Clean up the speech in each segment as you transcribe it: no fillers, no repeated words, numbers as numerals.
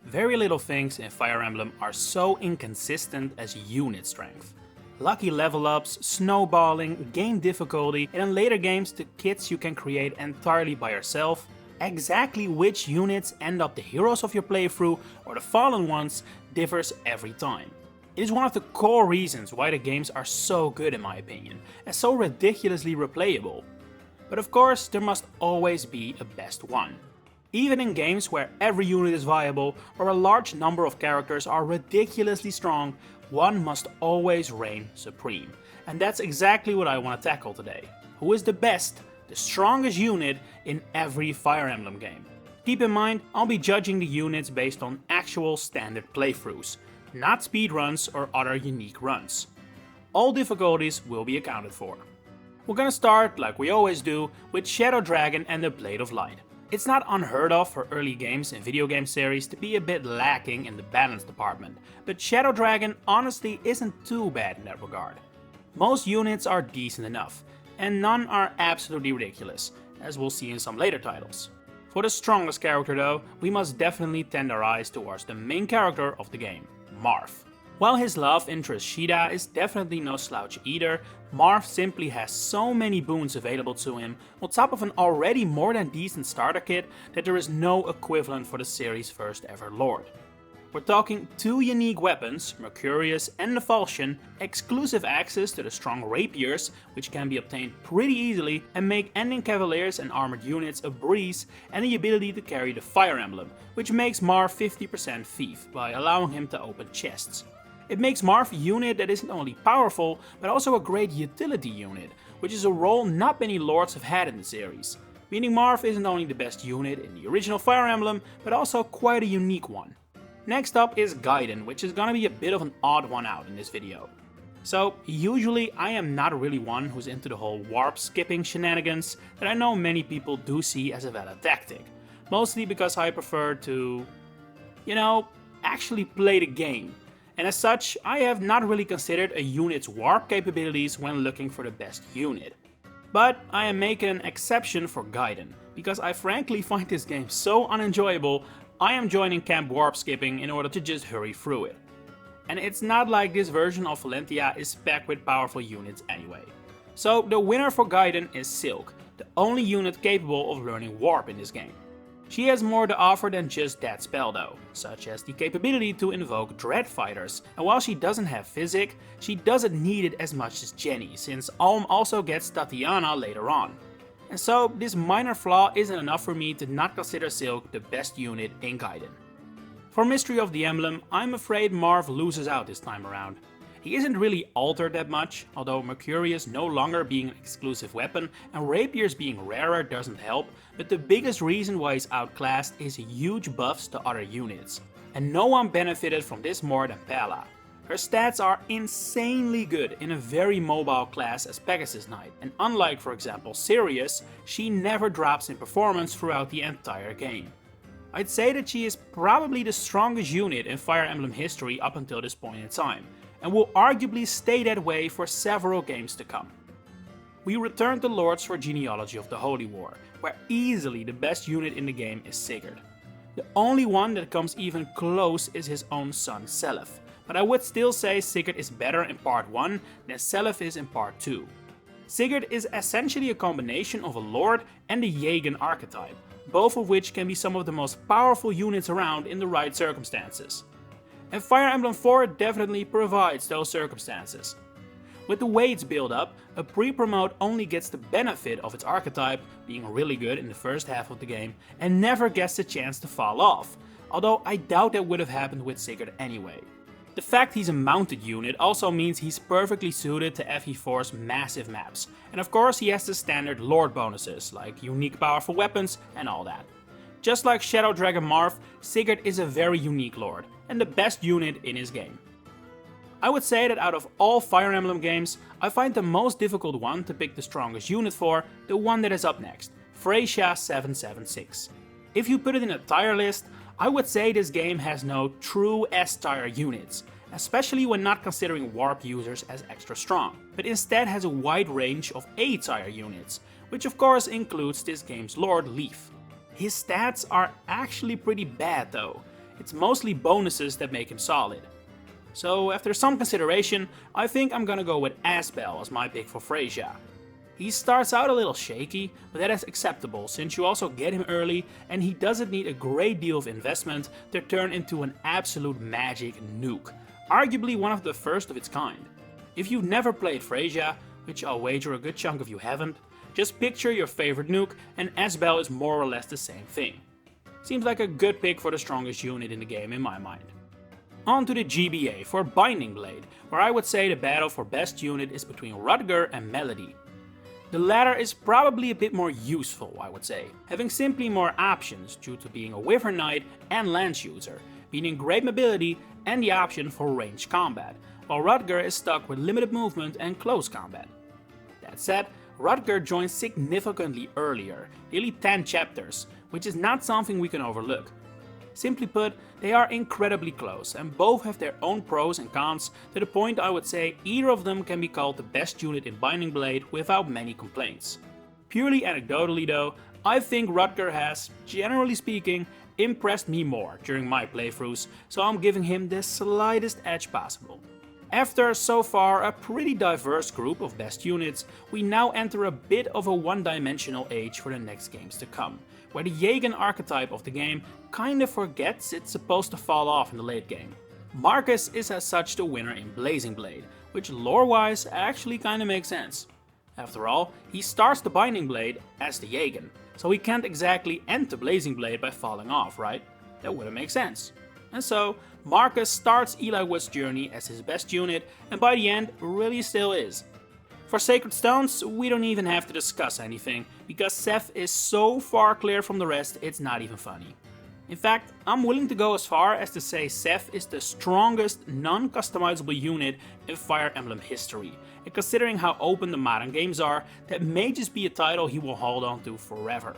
Very little things in Fire Emblem are so inconsistent as unit strength. Lucky level ups, snowballing, game difficulty, and in later games the kits you can create entirely by yourself. Exactly which units end up the heroes of your playthrough or the fallen ones differs every time. It is one of the core reasons why the games are so good in my opinion, and so ridiculously replayable. But of course, there must always be a best one. Even in games where every unit is viable or a large number of characters are ridiculously strong, one must always reign supreme. And that's exactly what I want to tackle today. Who is the best, the strongest unit in every Fire Emblem game? Keep in mind, I'll be judging the units based on actual standard playthroughs, not speedruns or other unique runs. All difficulties will be accounted for. We're gonna start, like we always do, with Shadow Dragon and the Blade of Light. It's not unheard of for early games in video game series to be a bit lacking in the balance department, but Shadow Dragon honestly isn't too bad in that regard. Most units are decent enough, and none are absolutely ridiculous, as we'll see in some later titles. For the strongest character though, we must definitely tend our eyes towards the main character of the game, Marth. While his love interest Shida is definitely no slouch either, Marth simply has so many boons available to him on top of an already more than decent starter kit that there is no equivalent for the series' first ever lord. We're talking 2 unique weapons, Mercurius and the Falchion, exclusive access to the strong rapiers, which can be obtained pretty easily and make ending cavaliers and armored units a breeze, and the ability to carry the Fire Emblem, which makes Marth 50% thief by allowing him to open chests. It makes Marth a unit that isn't only powerful, but also a great utility unit, which is a role not many lords have had in the series. Meaning Marth isn't only the best unit in the original Fire Emblem, but also quite a unique one. Next up is Gaiden, which is gonna be a bit of an odd one out in this video. So, usually I am not really one who's into the whole warp skipping shenanigans that I know many people do see as a valid tactic. Mostly because I prefer to, actually play the game. And as such, I have not really considered a unit's warp capabilities when looking for the best unit. But I am making an exception for Gaiden, because I frankly find this game so unenjoyable, I am joining Camp Warp Skipping in order to just hurry through it. And it's not like this version of Valentia is packed with powerful units anyway. So the winner for Gaiden is Silk, the only unit capable of learning Warp in this game. She has more to offer than just that spell though, such as the capability to invoke Dread Fighters, and while she doesn't have Physic, she doesn't need it as much as Jenny, since Alm also gets Tatiana later on. And so this minor flaw isn't enough for me to not consider Silk the best unit in Gaiden. For Mystery of the Emblem, I'm afraid Marth loses out this time around. He isn't really altered that much, although Mercurius no longer being an exclusive weapon and rapiers being rarer doesn't help, but the biggest reason why he's outclassed is huge buffs to other units. And no one benefited from this more than Pala. Her stats are insanely good in a very mobile class as Pegasus Knight, and unlike for example Sirius, she never drops in performance throughout the entire game. I'd say that she is probably the strongest unit in Fire Emblem history up until this point in time, and will arguably stay that way for several games to come. We return to Lords for Genealogy of the Holy War, where easily the best unit in the game is Sigurd. The only one that comes even close is his own son Seliph, but I would still say Sigurd is better in part 1 than Seliph is in part 2. Sigurd is essentially a combination of a Lord and a Jagen archetype, both of which can be some of the most powerful units around in the right circumstances. And Fire Emblem 4 definitely provides those circumstances. With the way it's built up, a pre-promote only gets the benefit of its archetype being really good in the first half of the game and never gets the chance to fall off, although I doubt that would have happened with Sigurd anyway. The fact he's a mounted unit also means he's perfectly suited to FE4's massive maps, and of course he has the standard Lord bonuses like unique powerful weapons and all that. Just like Shadow Dragon Marth, Sigurd is a very unique Lord, and the best unit in his game. I would say that out of all Fire Emblem games, I find the most difficult one to pick the strongest unit for the one that is up next, Thracia 776. If you put it in a tier list, I would say this game has no true S-tier units, especially when not considering warp users as extra strong, but instead has a wide range of A-tier units, which of course includes this game's Lord Leaf. His stats are actually pretty bad though. It's mostly bonuses that make him solid. So after some consideration, I think I'm gonna go with Asbel as my pick for Thracia. He starts out a little shaky, but that is acceptable since you also get him early and he doesn't need a great deal of investment to turn into an absolute magic nuke, arguably one of the first of its kind. If you've never played Thracia, which I'll wager a good chunk of you haven't, just picture your favorite nuke and Asbel is more or less the same thing. Seems like a good pick for the strongest unit in the game in my mind. On to the GBA for Binding Blade, where I would say the battle for best unit is between Rutger and Melody. The latter is probably a bit more useful, I would say, having simply more options due to being a Wyvern Knight and Lance user, meaning great mobility and the option for ranged combat, while Rutger is stuck with limited movement and close combat. That said, Rutger joins significantly earlier, nearly 10 chapters, which is not something we can overlook. Simply put, they are incredibly close and both have their own pros and cons to the point I would say either of them can be called the best unit in Binding Blade without many complaints. Purely anecdotally though, I think Rutger has, generally speaking, impressed me more during my playthroughs, so I'm giving him the slightest edge possible. After so far a pretty diverse group of best units, we now enter a bit of a one-dimensional age for the next games to come, where the Jagen archetype of the game kinda forgets it's supposed to fall off in the late game. Marcus is as such the winner in Blazing Blade, which lore-wise actually kinda makes sense. After all, he starts the Binding Blade as the Jagen, so he can't exactly end the Blazing Blade by falling off, right? That wouldn't make sense. And so, Marcus starts Eli Wood's journey as his best unit, and by the end, really still is. For Sacred Stones, we don't even have to discuss anything, because Seth is so far clear from the rest, it's not even funny. In fact, I'm willing to go as far as to say Seth is the strongest non-customizable unit in Fire Emblem history, and considering how open the modern games are, that may just be a title he will hold on to forever.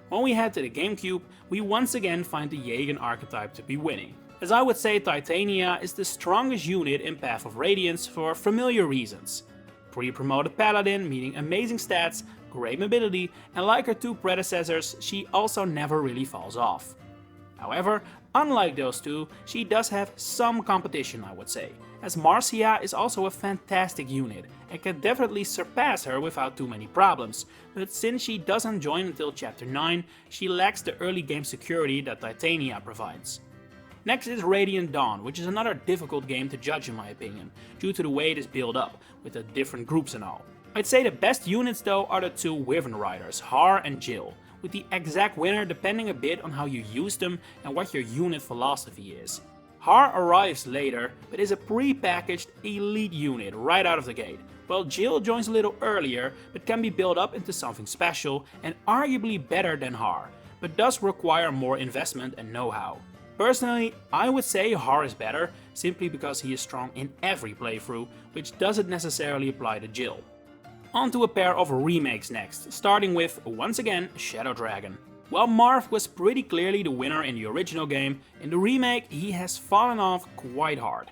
When we head to the GameCube, we once again find the Jagen archetype to be winning, as I would say Titania is the strongest unit in Path of Radiance for familiar reasons. Pre-promoted Paladin, meaning amazing stats, great mobility, and like her two predecessors, she also never really falls off. However, unlike those two, she does have some competition, I would say, as Marcia is also a fantastic unit and can definitely surpass her without too many problems, but since she doesn't join until chapter 9, she lacks the early game security that Titania provides. Next is Radiant Dawn, which is another difficult game to judge in my opinion, due to the way it is built up, with the different groups and all. I'd say the best units though are the two Wyvern Riders, Har and Jill, with the exact winner depending a bit on how you use them and what your unit philosophy is. Har arrives later, but is a pre-packaged elite unit right out of the gate, while Jill joins a little earlier but can be built up into something special and arguably better than Har, but does require more investment and know-how. Personally, I would say Har is better, simply because he is strong in every playthrough, which doesn't necessarily apply to Jill. On to a pair of remakes next, starting with, once again, Shadow Dragon. While Marth was pretty clearly the winner in the original game, in the remake he has fallen off quite hard.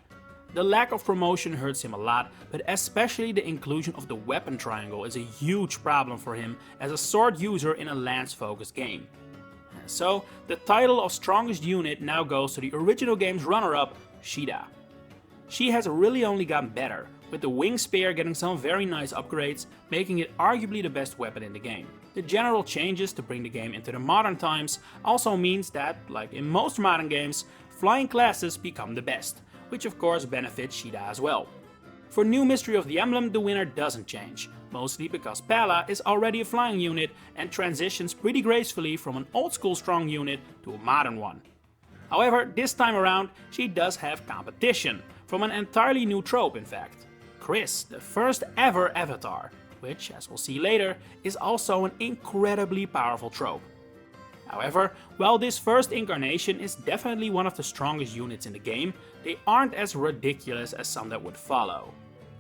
The lack of promotion hurts him a lot, but especially the inclusion of the weapon triangle is a huge problem for him as a sword user in a lance-focused game. So, the title of strongest unit now goes to the original game's runner-up, Shida. She has really only gotten better, with the Wing Spear getting some very nice upgrades, making it arguably the best weapon in the game. The general changes to bring the game into the modern times also means that, like in most modern games, flying classes become the best, which of course benefits Shida as well. For New Mystery of the Emblem, the winner doesn't change, mostly because Pala is already a flying unit and transitions pretty gracefully from an old school strong unit to a modern one. However, this time around she does have competition, from an entirely new trope in fact. Chris, the first ever avatar, which, as we'll see later, is also an incredibly powerful trope. However, while this first incarnation is definitely one of the strongest units in the game, they aren't as ridiculous as some that would follow.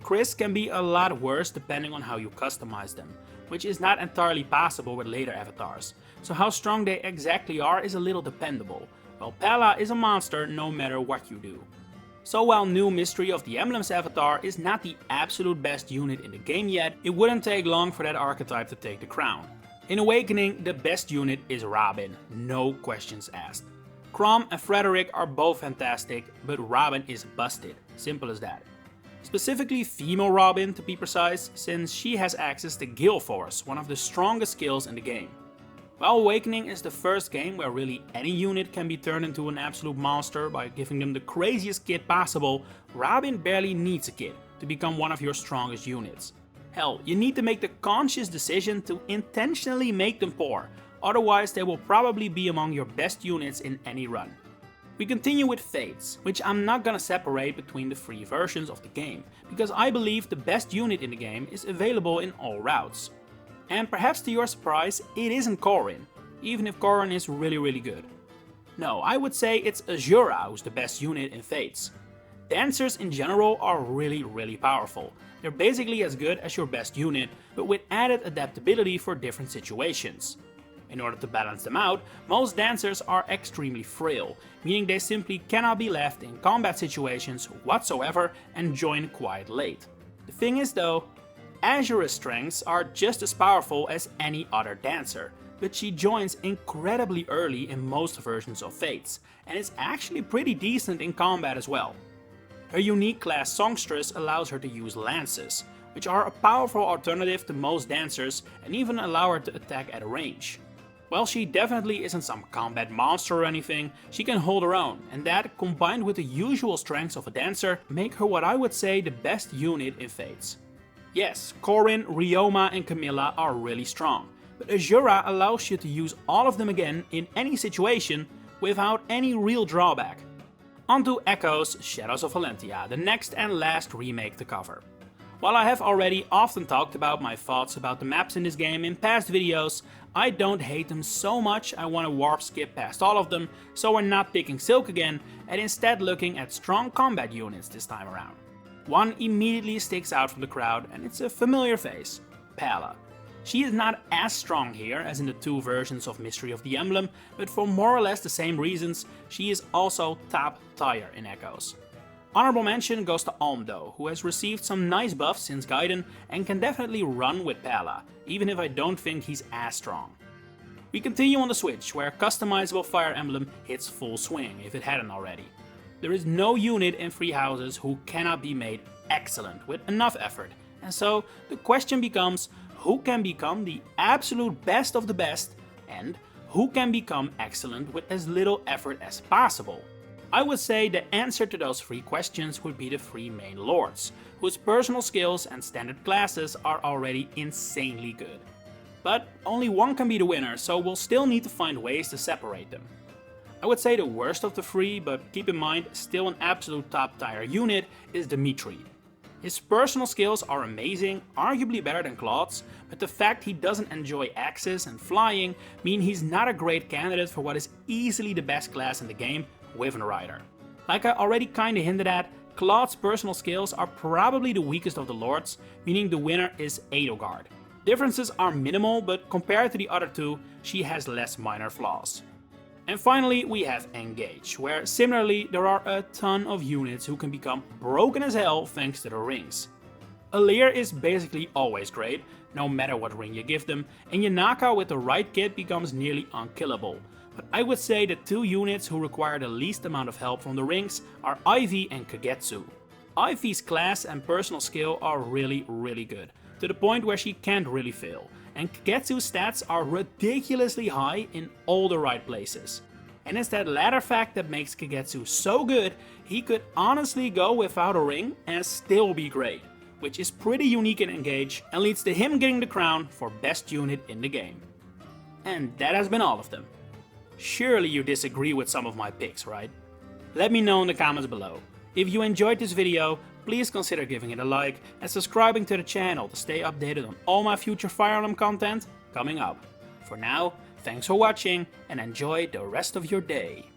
Chris can be a lot worse depending on how you customize them, which is not entirely possible with later avatars, so how strong they exactly are is a little dependable, while Pala is a monster no matter what you do. So while New Mystery of the Emblem's avatar is not the absolute best unit in the game yet, it wouldn't take long for that archetype to take the crown. In Awakening, the best unit is Robin, no questions asked. Chrom and Frederick are both fantastic, but Robin is busted, simple as that. Specifically female Robin to be precise, since she has access to Gale Force, one of the strongest skills in the game. While Awakening is the first game where really any unit can be turned into an absolute monster by giving them the craziest kit possible, Robin barely needs a kit to become one of your strongest units. Hell, you need to make the conscious decision to intentionally make them poor, otherwise they will probably be among your best units in any run. We continue with Fates, which I'm not gonna separate between the three versions of the game, because I believe the best unit in the game is available in all routes. And perhaps to your surprise, it isn't Corrin, even if Corrin is really good. No, I would say it's Azura who's the best unit in Fates. Dancers in general are really powerful. They're basically as good as your best unit, but with added adaptability for different situations. In order to balance them out, most dancers are extremely frail, meaning they simply cannot be left in combat situations whatsoever and join quite late. The thing is though, Azura's strengths are just as powerful as any other dancer, but she joins incredibly early in most versions of Fates, and is actually pretty decent in combat as well. Her unique class Songstress allows her to use lances, which are a powerful alternative to most dancers and even allow her to attack at a range. While she definitely isn't some combat monster or anything, she can hold her own, and that, combined with the usual strengths of a dancer, make her what I would say the best unit in Fates. Yes, Corrin, Ryoma and Camilla are really strong, but Azura allows you to use all of them again in any situation without any real drawback. Onto Echoes, Shadows of Valentia, the next and last remake to cover. While I have already often talked about my thoughts about the maps in this game in past videos, I don't hate them so much I want to warp skip past all of them, so we're not picking Silk again and instead looking at strong combat units this time around. One immediately sticks out from the crowd and it's a familiar face, Pala. She is not as strong here as in the two versions of Mystery of the Emblem, but for more or less the same reasons, she is also top tier in Echoes. Honorable mention goes to Alm though, who has received some nice buffs since Gaiden and can definitely run with Pala, even if I don't think he's as strong. We continue on the Switch, where customizable Fire Emblem hits full swing, if it hadn't already. There is no unit in Three Houses who cannot be made excellent with enough effort, and so the question becomes who can become the absolute best of the best, and who can become excellent with as little effort as possible. I would say the answer to those three questions would be the three main lords, whose personal skills and standard classes are already insanely good. But only one can be the winner, so we'll still need to find ways to separate them. I would say the worst of the three, but keep in mind, still an absolute top tier unit, is Dimitri. His personal skills are amazing, arguably better than Claude's, but the fact he doesn't enjoy axes and flying mean he's not a great candidate for what is easily the best class in the game, Wyvern Rider. Like I already kinda hinted at, Claude's personal skills are probably the weakest of the lords, meaning the winner is Edelgard. Differences are minimal, but compared to the other two, she has less minor flaws. And finally we have Engage, where similarly there are a ton of units who can become broken as hell thanks to the rings. Alir is basically always great, no matter what ring you give them, and Yanaka with the right kit becomes nearly unkillable. But I would say the two units who require the least amount of help from the rings are Ivy and Kagetsu. Ivy's class and personal skill are really good, to the point where she can't really fail, and Kagetsu's stats are ridiculously high in all the right places. And it's that latter fact that makes Kagetsu so good, he could honestly go without a ring and still be great, which is pretty unique in Engage and leads to him getting the crown for best unit in the game. And that has been all of them. Surely you disagree with some of my picks, right? Let me know in the comments below. If you enjoyed this video, please consider giving it a like and subscribing to the channel to stay updated on all my future Fire Emblem content coming up. For now, thanks for watching and enjoy the rest of your day.